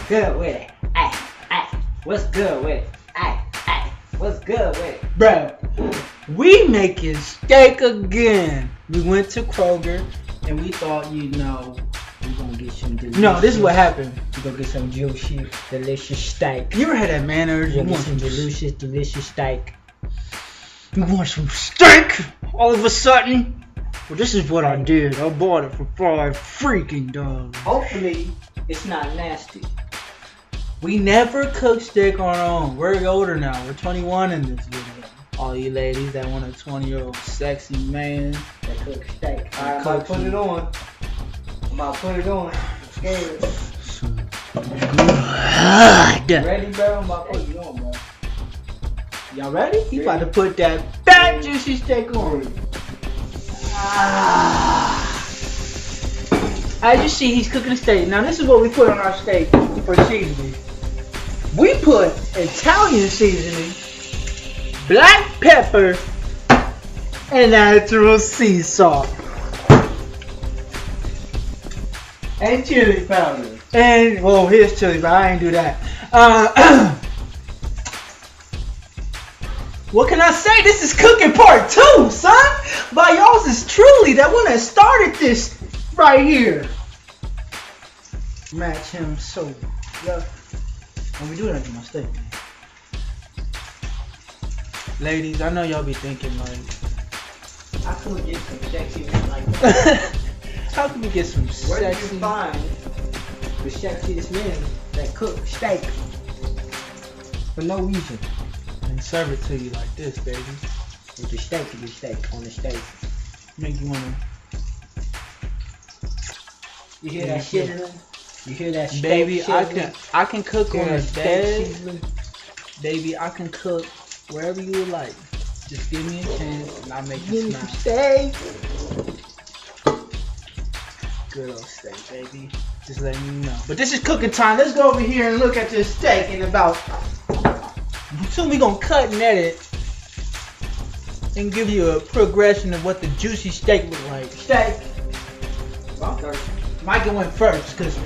good with it? Ay, what's good with it? Ay, what's good with it? Bro, we making steak again. We went to Kroger and we thought, you know, We gonna get some delicious. no, this is what happened. We gonna get some juicy, delicious steak. You ever had that man urge? You You want want some some delicious steak? You want some steak? All of a sudden. Well, this is what I did. I bought it for $5 freaking dollars. Hopefully, it's not nasty. We never cook steak on our own. We're older now. We're 21 in this video. All you ladies that want a 20-year-old sexy man. That cook steak. Alright, I'm about to put it on. I'm scared. Ready, bro? I'm about to put it on, bro. Y'all ready? He about to put that fat juicy steak on. As you see, he's cooking a steak. Now this is what we put on our steak for seasoning. We put Italian seasoning, black pepper, and natural sea salt. And chili powder. And, well, here's chili, but I ain't do that. What can I say? This is cooking part 2, son. By y'all's is truly that one that started this right here. Match him so. Yeah. When we do that to my steak, man. Ladies, I know y'all be thinking like, I could get some sexy men like that. how can we get some Where do sexy? you find the sexiest men that cook steak for no reason? And serve it to you like this, baby. With the steak on the steak. Make you wanna. You hear that shit in there? You hear that steak Baby, sizzling? I can cook Hear on a that steak bed. sizzling? Baby, I can cook wherever you would like. Just give me a chance and I'll make Give you me smile. some steak. Good old steak, baby. Just letting you know. But this is cooking time. Let's go over here and look at this steak in about. Soon we gonna cut and edit and give you a progression of what the juicy steak look like. Steak. I'm thirsty. Micah went first, cause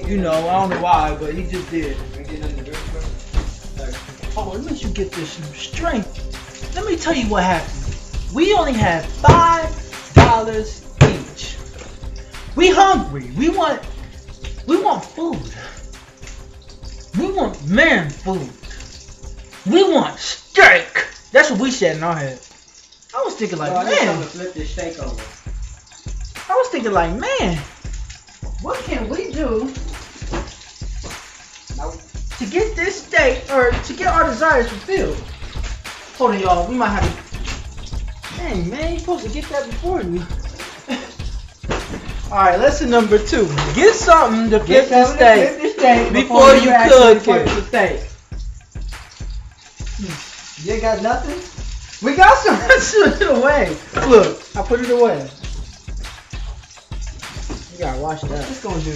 you know I don't know why, but he just did. Oh, let me you get this some strength. Let me tell you what happened. We only had $5 each. We hungry. We want food. We want man food. We want steak. That's what we said in our head. I was thinking like, I need man. to flip this steak over. I was thinking like, man. What can we do to get this steak or to get our desires fulfilled? Hold on, y'all. We might have to. Dang, man, you're supposed to get that before you. Alright, lesson number 2. Get something to flip the steak before you cook it. Steak. You ain't got nothing? We got some. Let's put it away. Look, I put it away. You gotta watch that. What's this gonna do?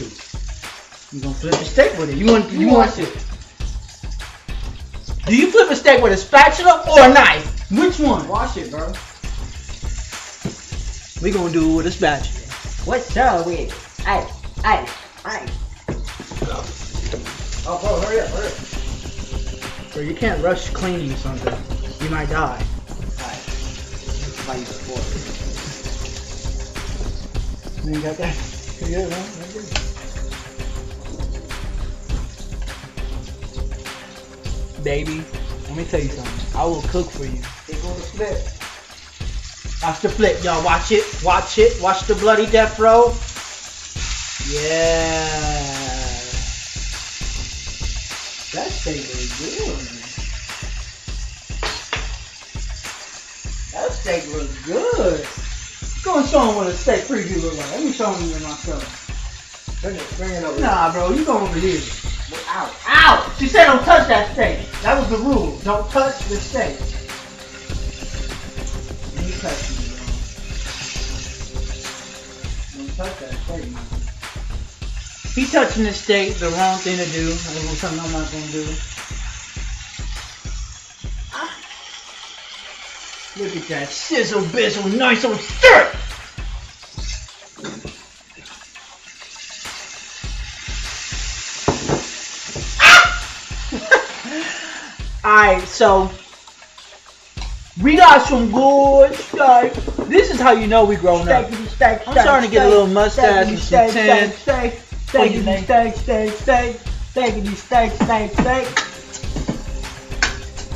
You gonna flip a steak with it? You want it? Do you flip a steak with a spatula or a knife? Which one? Wash it, bro. We gonna do it with a spatula. What's up with it? Hey. Oh, bro, hurry up. So you can't rush cleaning something. You might die. Alright. Fight before. You ain't got that? Yeah, man. Baby, let me tell you something. I will cook for you. It's gonna flip. Watch the flip, y'all. Watch it. Watch it. Watch the bloody death row. Yeah. That steak was good. That steak was good. Go and show him what a steak preview look like. Let me show him it myself. Bring it over. Nah, bro. You go over here. Ow. Ow! She said don't touch that steak. That was the rule. Don't touch the steak. You touch me, bro. Don't touch that steak, man. He touching the steak, the wrong thing to do. That's something I'm not gonna do. Look at that sizzle bizzle, nice old steak. Alright, so we got some good steak. This is how you know we grown up. Steak, I'm starting to get a little mustache and some tan. Steak.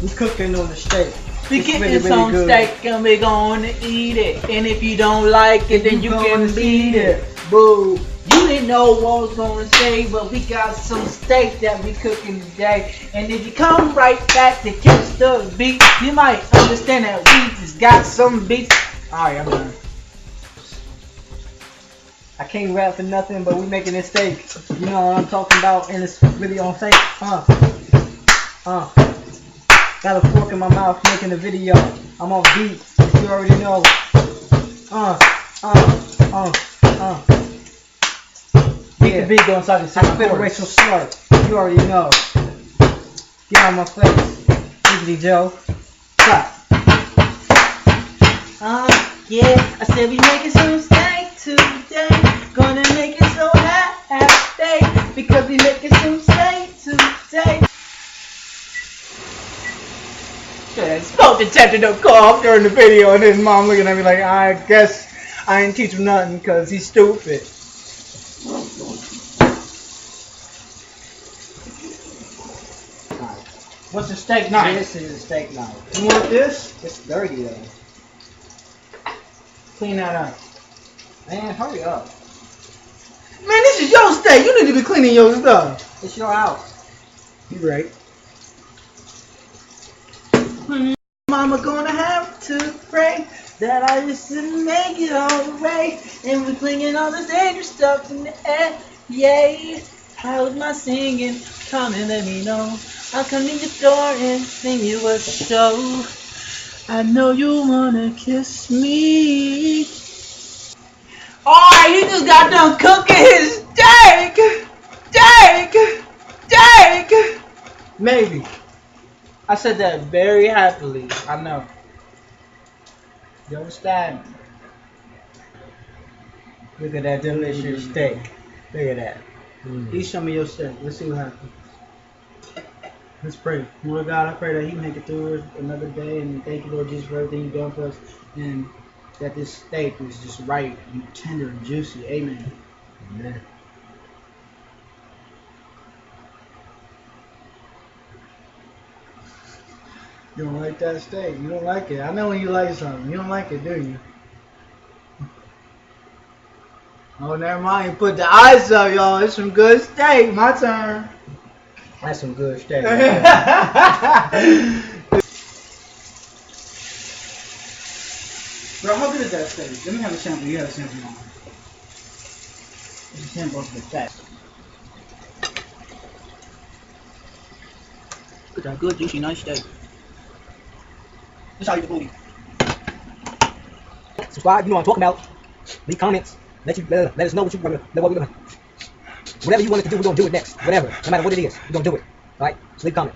We cooking on the steak. We It's getting really, really some good. steak and we gonna eat it. And if you don't like it, then you can beat it. Boo. You didn't know what I was gonna say, but we got some steak that we cooking today. And if you come right back to catch the beat, you might understand that we just got some beats. Alright, I'm done. I can't rap for nothing, but we making this steak. You know what I'm talking about, and it's really on steak. Got a fork in my mouth making a video. I'm on beat, you already know. Get the beat going so I can see I my spit chords. away some smart. You already know. Get out my face. Diggity Joe. Stop. Yeah, I said we making some steak today. Gonna make it so happy because we making some steak today. Smoke detector don't go off during the video, and his mom looking at me like, I guess I ain't teach him nothing because he's stupid. What's a steak knife? This is a steak knife. You want this? It's dirty though. Clean that up. Man, hurry up. Man, this is your steak. You need to be cleaning your stuff. It's your house. You right. Mama gonna have to pray that I just didn't make it all the way. And we're clinging all this dangerous stuff in the air. Yay. How's my singing? Come and let me know. I'll come to your door and sing you a show. I know you wanna kiss me. Alright, he just got done cooking his steak. Maybe. I said that very happily. I know. You understand? Look at that delicious steak. Look at that. Eat some of your steak. Let's see what happens. Let's pray. Lord God, I pray that He make it through another day, and thank you, Lord Jesus, for everything you've done for us, and that this steak is just right and tender and juicy. Amen. Amen. You don't like that steak? You don't like it? I know when you like something. You don't like it, do you? Oh, never mind. You put the eyes up, y'all. It's some good steak. My turn. That's some good steak. Bro, how good is that steak? Let me have a sample. You have a sample on. It's a sample of the fat. Look at that good, juicy, nice steak. This how you do booty. Subscribe, you know what I'm talking about. Leave comments. Let us know what whatever you want us to do, we're gonna do it next. Whatever. No matter what it is, we're gonna do it. Alright? So leave a comment.